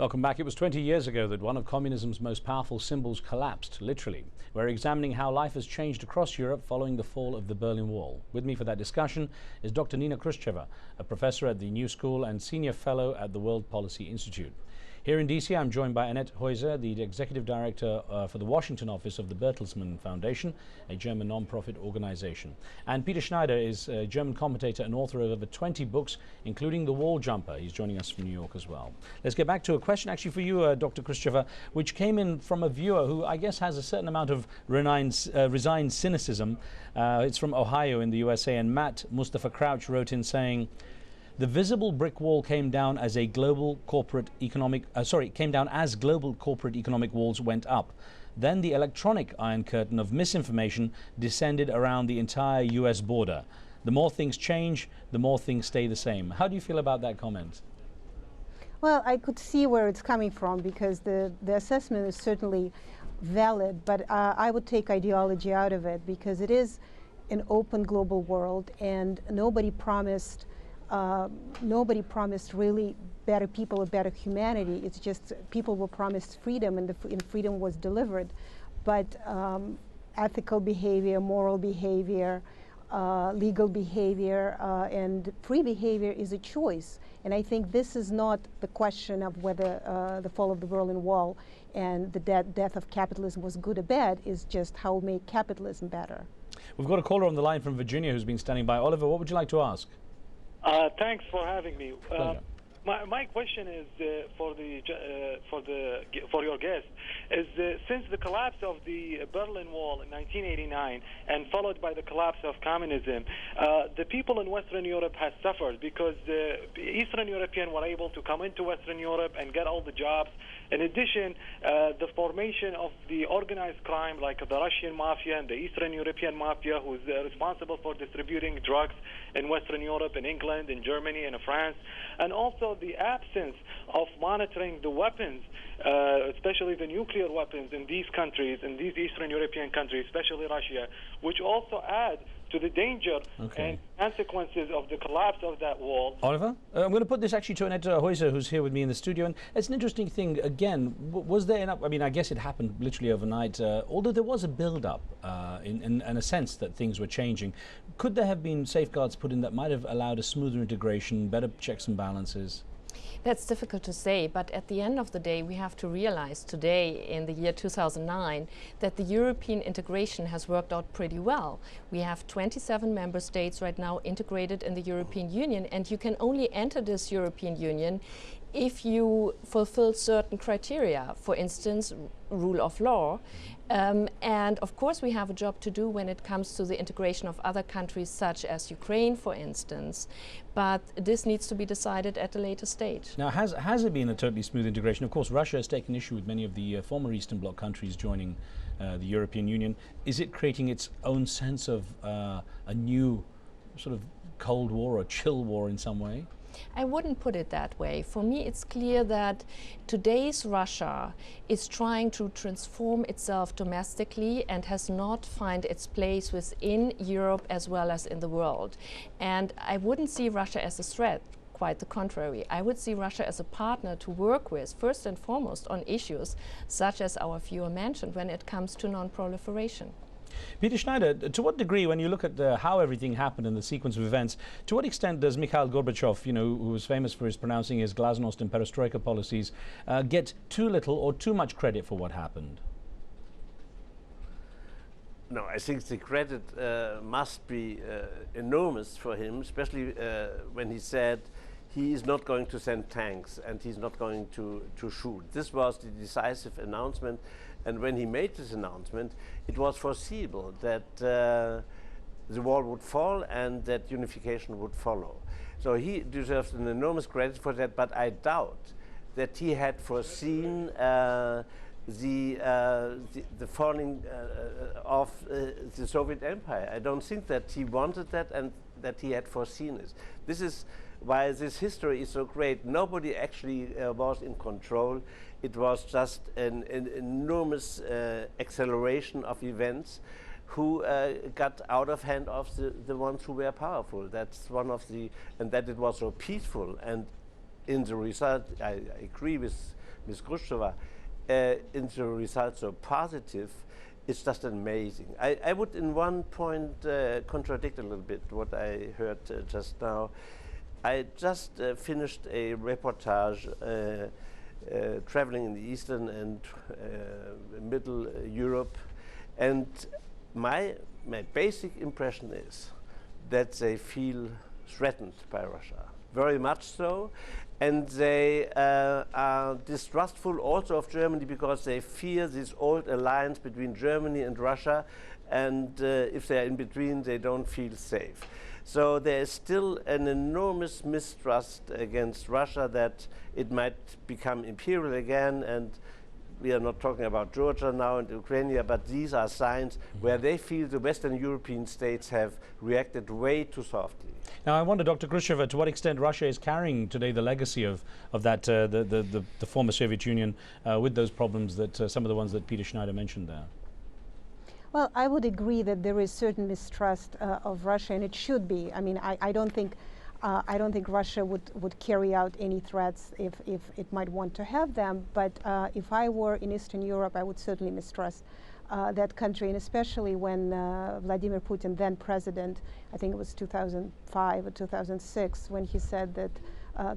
Welcome back. It was 20 years ago that one of communism's most powerful symbols collapsed, literally. We're examining how life has changed across Europe following the fall of the Berlin Wall. With me for that discussion is Dr. Nina Khrushcheva, a professor at the New School and senior fellow at the World Policy Institute. Here in DC, I'm joined by Annette Heuser, the executive director for the Washington office of the Bertelsmann Foundation, a German non-profit organization. And Peter Schneider is a German commentator and author of over 20 books, including The Wall Jumper. He's joining us from New York as well. Let's get back to a question actually for you, Dr. Khrushcheva, which came in from a viewer who I guess has a certain amount of resigned cynicism. It's from Ohio in the USA, and Matt Mustafa Crouch wrote in saying, "The visible brick wall came down as global corporate economic walls went up. Then the electronic Iron Curtain of misinformation descended around the entire US border. The more things change, the more things stay the same." How do you feel about that comment? Well, I could see where it's coming from, because the assessment is certainly valid, but I would take ideology out of it, because it is an open global world, and nobody promised really better people or better humanity. It's just people were promised freedom, and freedom was delivered. But ethical behavior, moral behavior, legal behavior, and free behavior is a choice. And I think this is not the question of whether the fall of the Berlin Wall and the death of capitalism was good or bad. Is just how we make capitalism better. We've got a caller on the line from Virginia who's been standing by. Oliver, what would you like to ask? Thanks for having me. My question is for your guest is since the collapse of the Berlin Wall in 1989 and followed by the collapse of communism, the people in Western Europe have suffered because Eastern Europeans were able to come into Western Europe and get all the jobs. In addition, the formation of the organized crime like the Russian mafia and the Eastern European mafia, who is responsible for distributing drugs in Western Europe, in England, in Germany, and in France, and also the absence of monitoring the weapons, especially the nuclear weapons in these countries, in these Eastern European countries, especially Russia, which also add to the danger and consequences of the collapse of that wall. Oliver, I'm going to put this actually to Annette Heuser, who's here with me in the studio. And it's an interesting thing, again, was there enough, I mean, I guess it happened literally overnight, although there was a build-up in a sense that things were changing. Could there have been safeguards put in that might have allowed a smoother integration, better checks and balances? That's difficult to say, but at the end of the day, we have to realize today, in the year 2009, that the European integration has worked out pretty well. We have 27 member states right now integrated in the European Union, and you can only enter this European Union if you fulfill certain criteria, for instance, rule of law. And of course we have a job to do when it comes to the integration of other countries such as Ukraine, for instance, but this needs to be decided at a later stage. Now, has it been a totally smooth integration? Of course, Russia has taken issue with many of the former Eastern Bloc countries joining the European Union. Is it creating its own sense of a new sort of Cold War or chill war in some way? I wouldn't put it that way. For me, it's clear that today's Russia is trying to transform itself domestically and has not found its place within Europe as well as in the world. And I wouldn't see Russia as a threat. Quite the contrary. I would see Russia as a partner to work with, first and foremost, on issues such as our viewer mentioned when it comes to non-proliferation. Peter Schneider, to what degree, when you look at how everything happened in the sequence of events, to what extent does Mikhail Gorbachev, you know, who was famous for his pronouncing his glasnost and perestroika policies, get too little or too much credit for what happened? No, I think the credit must be enormous for him, especially when he said he is not going to send tanks and he's not going to shoot. This was the decisive announcement. And when he made this announcement, it was foreseeable that the wall would fall and that unification would follow. So he deserves an enormous credit for that, but I doubt that he had foreseen the falling of the Soviet Empire. I don't think that he wanted that and that he had foreseen it. This is why this history is so great. Nobody actually was in control. It was just an enormous acceleration of events who got out of hand of the ones who were powerful. That's one of the, and that it was so peaceful. And in the result, I agree with Ms. Khrushcheva, into results so positive, it's just amazing. I would in one point contradict a little bit what I heard just now. I just finished a reportage traveling in the Eastern and Middle Europe, and my basic impression is that they feel threatened by Russia, very much so, and they are distrustful also of Germany because they fear this old alliance between Germany and Russia, and if they are in between, they don't feel safe. So there is still an enormous mistrust against Russia that it might become imperial again, and we are not talking about Georgia now and Ukraine, but these are signs where they feel the Western European states have reacted way too softly. Now, I wonder, Dr. Khrushchev, to what extent Russia is carrying today the legacy of that the former Soviet Union with those problems that some of the ones that Peter Schneider mentioned there. Well, I would agree that there is certain mistrust of Russia, and it should be. I mean, I don't think Russia would carry out any threats if it might want to have them. But if I were in Eastern Europe, I would certainly mistrust that country, and especially when Vladimir Putin, then president, I think it was 2005 or 2006, when he said that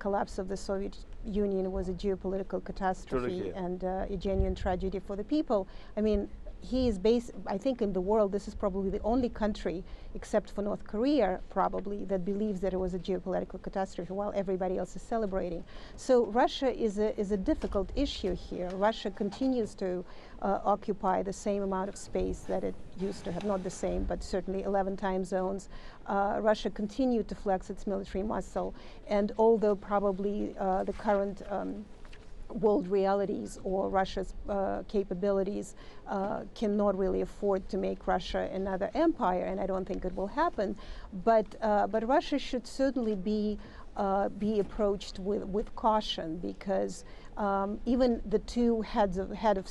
collapse of the Soviet Union was a geopolitical catastrophe and a genuine tragedy for the people. I mean, he is I think in the world, this is probably the only country, except for North Korea, probably, that believes that it was a geopolitical catastrophe while everybody else is celebrating. So Russia is a difficult issue here. Russia continues to occupy the same amount of space that it used to have, not the same, but certainly 11 time zones. Russia continued to flex its military muscle, and although probably the current world realities or Russia's capabilities cannot really afford to make Russia another empire, and I don't think it will happen. But Russia should certainly be approached with caution, because even the two heads of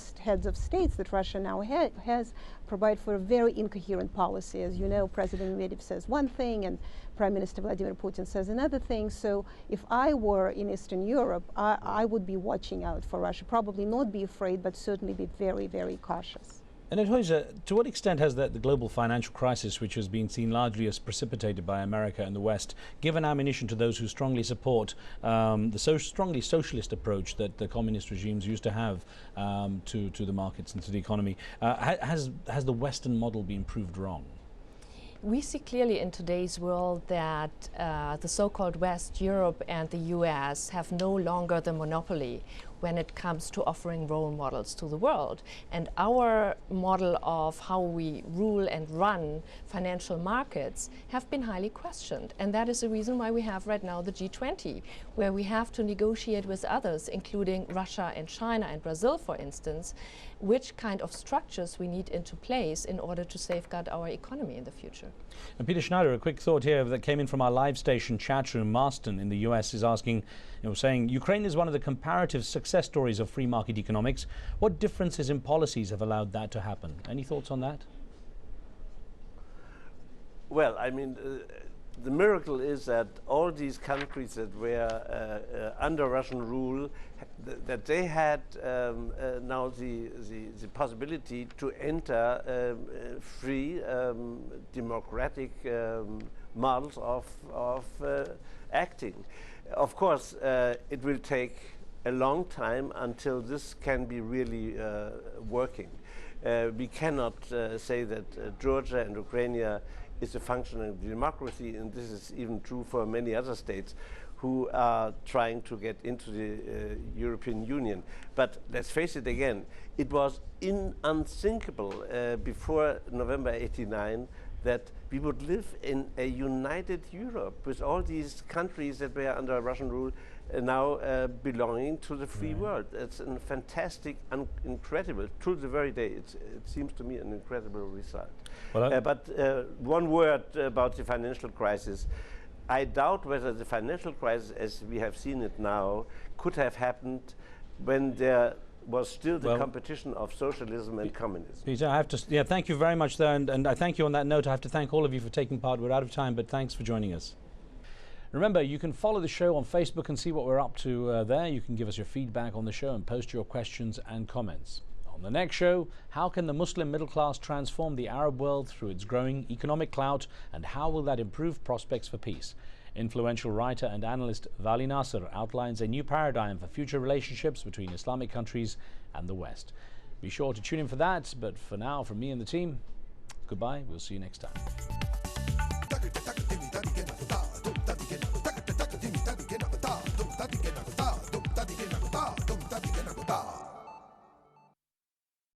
states that Russia now has provide for a very incoherent policy. As you know, President Medvedev says one thing, and Prime Minister Vladimir Putin says another thing. So if I were in Eastern Europe, I would be watching out for Russia. Probably not be afraid, but certainly be very, very cautious. And to what extent has the global financial crisis, which has been seen largely as precipitated by America and the West, given ammunition to those who strongly support the strongly socialist approach that the communist regimes used to have to the markets and to the economy? Has the Western model been proved wrong? We see clearly in today's world that the so-called West, Europe and the US have no longer the monopoly when it comes to offering role models to the world. And our model of how we rule and run financial markets have been highly questioned. And that is the reason why we have right now the G20, where we have to negotiate with others, including Russia and China and Brazil, for instance, which kind of structures we need into place in order to safeguard our economy in the future. And Peter Schneider, a quick thought here that came in from our live station chat room. Marston in the US is asking, saying, Ukraine is one of the comparative success stories of free market economics. What differences in policies have allowed that to happen? Any thoughts on that? Well, I mean, the miracle is that all these countries that were under Russian rule, that they had now the possibility to enter free democratic models of acting. Of course, it will take a long time until this can be really working. We cannot say that Georgia and Ukraine is a functioning democracy, and this is even true for many other states who are trying to get into the European Union. But let's face it again, it was unthinkable before November '89 that we would live in a united Europe with all these countries that were under Russian rule now belonging to the free world. It's a fantastic, incredible, to the very day, it seems to me an incredible result. Well, but one word about the financial crisis. I doubt whether the financial crisis, as we have seen it now, could have happened when there was still the competition of socialism and communism. Peter, I have to, thank you very much there, and I thank you on that note. I have to thank all of you for taking part. We're out of time, but thanks for joining us. Remember, you can follow the show on Facebook and see what we're up to there. You can give us your feedback on the show and post your questions and comments. On the next show, how can the Muslim middle class transform the Arab world through its growing economic clout, and how will that improve prospects for peace? Influential writer and analyst Vali Nasser outlines a new paradigm for future relationships between Islamic countries and the West. Be sure to tune in for that, but for now, from me and the team, goodbye. We'll see you next time.